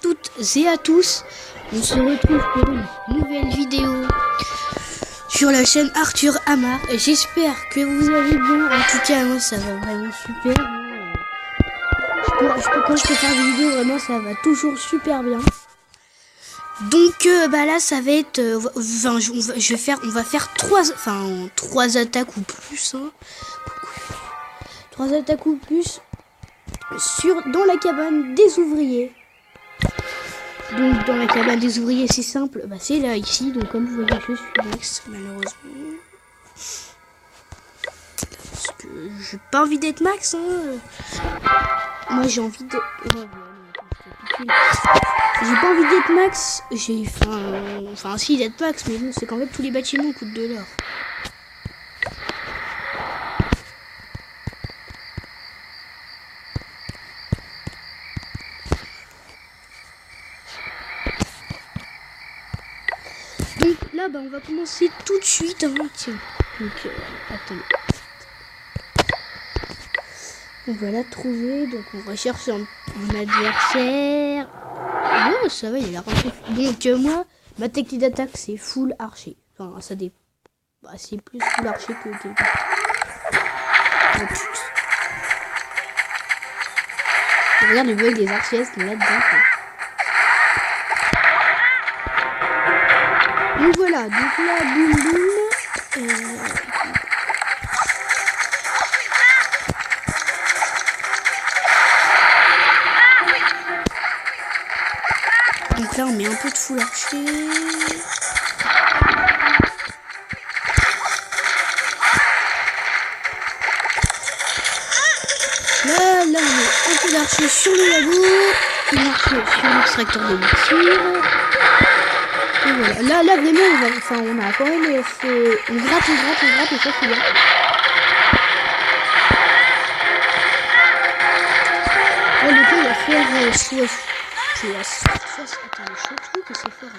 Toutes et à tous, on se retrouve pour une nouvelle vidéo sur la chaîne Arthur Amar. J'espère que vous allez bien. En tout cas, moi ça va vraiment super. Quand je peux faire des vidéos, vraiment ça va toujours super bien. Donc là ça va être on va faire trois attaques ou plus, hein. 3 attaques ou plus dans la cabane des ouvriers. Donc dans la cabane des ouvriers, c'est simple, c'est là ici. Donc comme vous voyez, je suis Max malheureusement. Parce que j'ai pas envie d'être Max, hein. Moi j'ai envie de... J'ai pas envie d'être Max. Si d'être Max, mais bon, c'est qu'en fait tous les bâtiments coûtent de l'or. Donc là, on va commencer tout de suite. Hein. Tiens. Donc, attendez. On va la trouver. Donc, on recherche un adversaire. Oh, ça va, il a l'air rentré. Donc, moi, ma technique d'attaque, c'est full archer. Enfin, ça dépend. C'est plus full archer que... Oh, regarde le bug des archers qui est là-dedans. Donc voilà, donc là, boum boum. Donc là, on met un peu de full archer. Là, on met un peu d'archer sur le labour. Une archer sur l'extracteur de mixture. Et voilà. Là vraiment, on a quand même fait... On gratte et ça c'est bien. Là, le coup, il va faire attends, je trouve que c'est faire...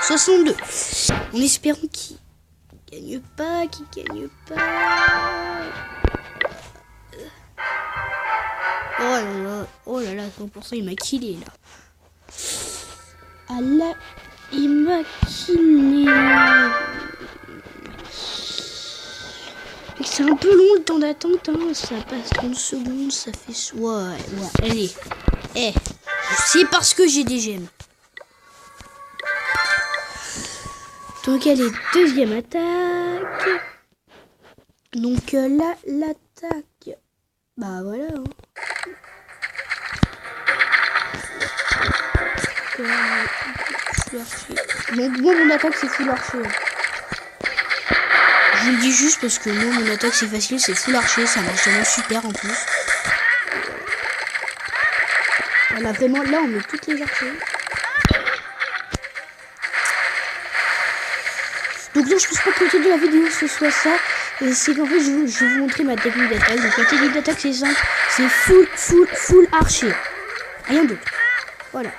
62. En espérant qu'il gagne pas, Oh là là, 100% il m'a killé là. Ah là, il m'a killé. C'est un peu long le temps d'attente, hein. Ça passe 30 secondes, ça fait... Ouais, allez. C'est parce que j'ai des gemmes. Donc allez, deuxième attaque. Donc là, l'attaque... voilà, hein. Donc moi mon attaque c'est full archer. Je vous le dis juste parce que moi mon attaque c'est facile, c'est full archer, ça marche vraiment super en plus. Voilà, vraiment là on met toutes les archers. Donc là je pense pas que le titre de la vidéo ce soit ça. C'est qu'en fait je vais vous montrer ma technique d'attaque. Donc la technique d'attaque c'est simple, c'est full archer. Rien d'autre. Voilà.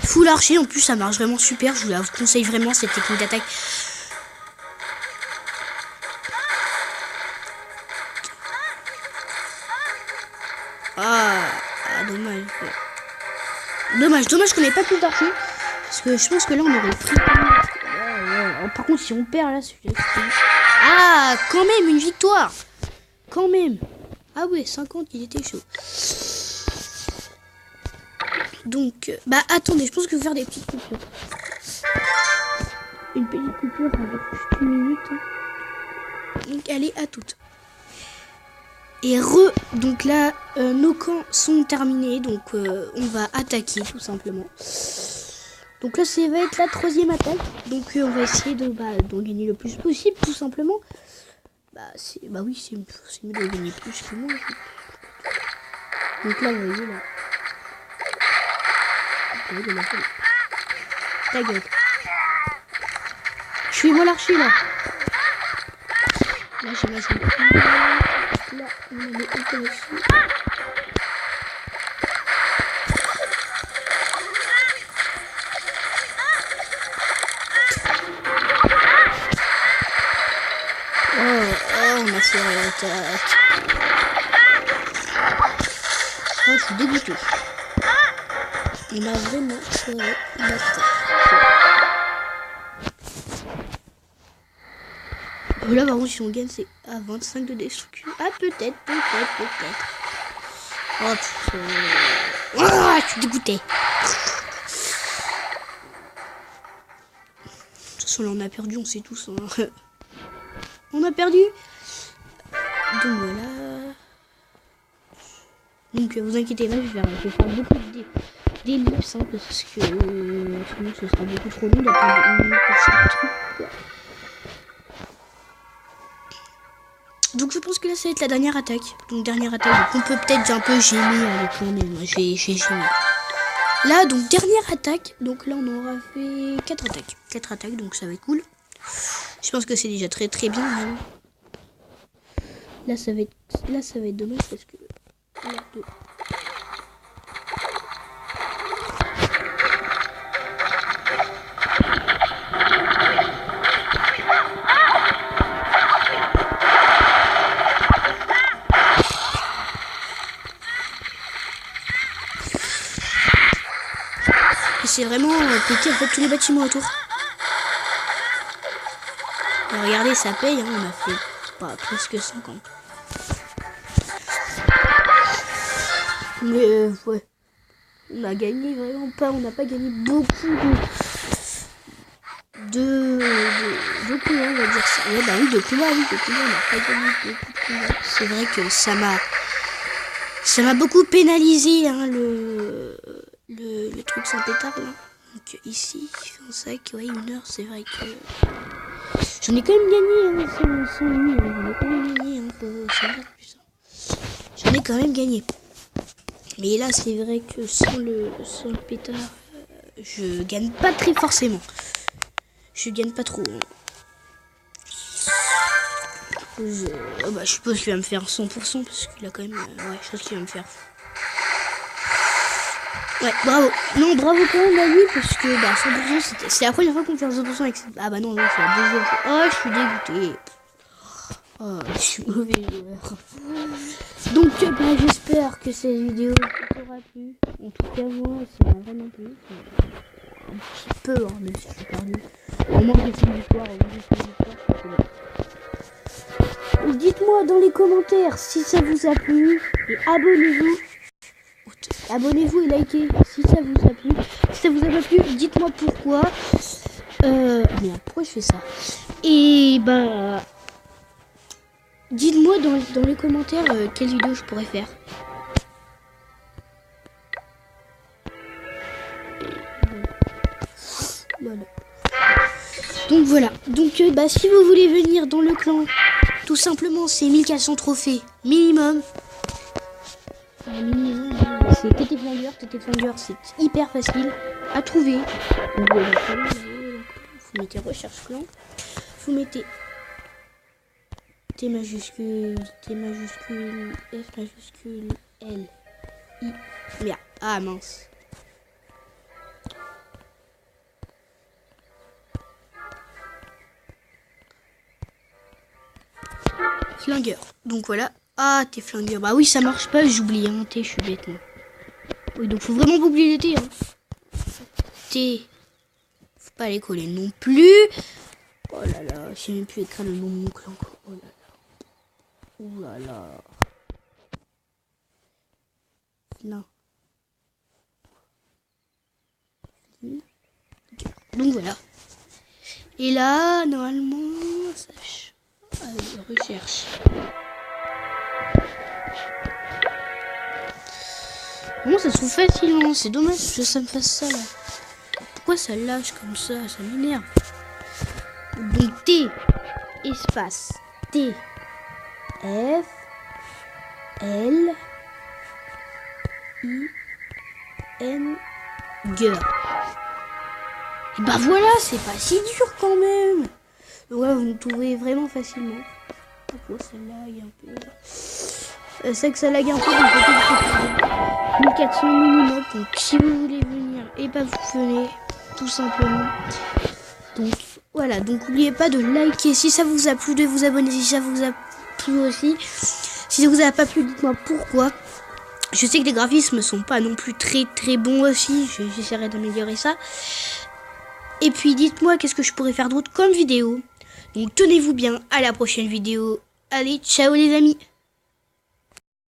Full archer, en plus ça marche vraiment super, je vous la conseille vraiment cette technique d'attaque. Dommage qu'on n'ait pas plus d'archer. Parce que je pense que là on aurait pris. Par contre si on perd là, quand même une victoire. Quand même. Ah ouais, 50 il était chaud. Donc, attendez, je pense que je vais faire des petites coupures. Une petite coupure avec juste une minute. Donc, allez, à toutes. Et donc là, nos camps sont terminés. Donc, on va attaquer, tout simplement. Donc là, ça va être la troisième attaque. Donc, on va essayer d'en gagner le plus possible, tout simplement. Oui, c'est mieux de gagner plus que moi. Donc là, vous voyez, là. Ta gueule. Je suis moi l'archer là. Là j'ai ma jambe. Là on est un peu dessus. On a fait l'attaque. Oh, je suis dégoûté. On a vraiment foiré notre tête. Là, par contre, si on gagne, c'est à 25 de destruction. Ah, peut-être. Oh, putain. Oh, je suis dégoûté. De toute façon, là, on a perdu, on sait tous. Hein. On a perdu. Donc, voilà. Donc, vous inquiétez pas, je vais faire beaucoup d'ellipses, hein, parce que sinon, ce sera beaucoup trop long d'attendre une minute pour chaque truc, quoi. Donc je pense que là ça va être la dernière attaque. Donc dernière attaque. Donc on peut peut-être un peu gémer avec moi, mais moi j'ai gémé. Là donc dernière attaque. Donc là on aura fait 4 attaques. 4 attaques donc ça va être cool. Je pense que c'est déjà très très bien. Vraiment. Là ça va être dommage parce que là, c'est vraiment péter en fait tous les bâtiments autour. Alors, regardez, ça paye, hein, on a fait presque 50. Mais ouais, on a gagné vraiment pas, on n'a pas gagné beaucoup de combats, on va dire ça. Ouais, bah oui, de combats, on n'a pas gagné beaucoup de combats. C'est vrai que ça m'a beaucoup pénalisé, hein, le truc sans pétard là. Donc ici, en sac, ouais, 1 heure, c'est vrai que j'en ai quand même gagné, hein, sans lui, hein, j'en ai quand même gagné, hein, j'en ai quand même gagné. Mais là, c'est vrai que sans le pétard, je gagne pas très forcément. Je gagne pas trop. Hein. Je suppose qu'il va me faire 100% parce qu'il a quand même, ouais, je pense qu'il va me faire. Ouais, bravo. Non, bravo quand même à lui parce que 100% c'est la première fois qu'on fait 100% avec. Ah bah non, c'est la deuxième fois. Oh, je suis dégoûté. Oh, je suis mauvais joueur. Donc j'espère que cette vidéo t'aura plu. En tout cas moi, ça m'a vraiment plu. Un petit peu, hein, même si je suis perdu. Au moins j'ai fait une victoire, dites-moi dans les commentaires si ça vous a plu et abonnez-vous. Abonnez-vous et likez si ça vous a plu. Si ça vous a pas plu, dites-moi pourquoi. Merde, pourquoi je fais ça? Et bah, dites-moi dans les commentaires quelle vidéo je pourrais faire. Voilà. Donc voilà. Donc si vous voulez venir dans le clan, tout simplement c'est 1400 trophées minimum. C'est TT Flingueur, c'est hyper facile à trouver. Donc voilà, vous mettez recherche clan, vous mettez T majuscule, F majuscule, L, I, merde, ah mince. Flingueur, donc voilà. Ah, t'es flingueur. Bah oui, ça marche pas, j'oublie, hein. T, je suis bête, moi. Oui, donc faut vraiment pas oublier les T, hein. T. Faut pas les coller non plus. Oh là là, j'ai même pu écrire le nom de mon clan. Oh là là. Oh là là. Non. Donc voilà. Et là, normalement, ça... recherche. Comment ça se trouve facilement? C'est dommage que ça me fasse ça là. Pourquoi ça lâche comme ça? Ça m'énerve. Donc T, espace, T, F, L, I, N, G. Et bah voilà, c'est pas si dur quand même. Donc voilà, vous me trouvez vraiment facilement. Pourquoi ça lag un peu? C'est que ça lag un peu, donc peut-être 1400 minimum. Donc si vous voulez venir, et bah vous venez, tout simplement. Donc voilà, donc n'oubliez pas de liker si ça vous a plu, de vous abonner si ça vous a plu aussi. Si ça vous a pas plu, dites-moi pourquoi. Je sais que les graphismes sont pas non plus très bons aussi. J'essaierai d'améliorer ça. Et puis dites-moi qu'est-ce que je pourrais faire d'autre comme vidéo. Donc tenez-vous bien, à la prochaine vidéo. Allez, ciao les amis!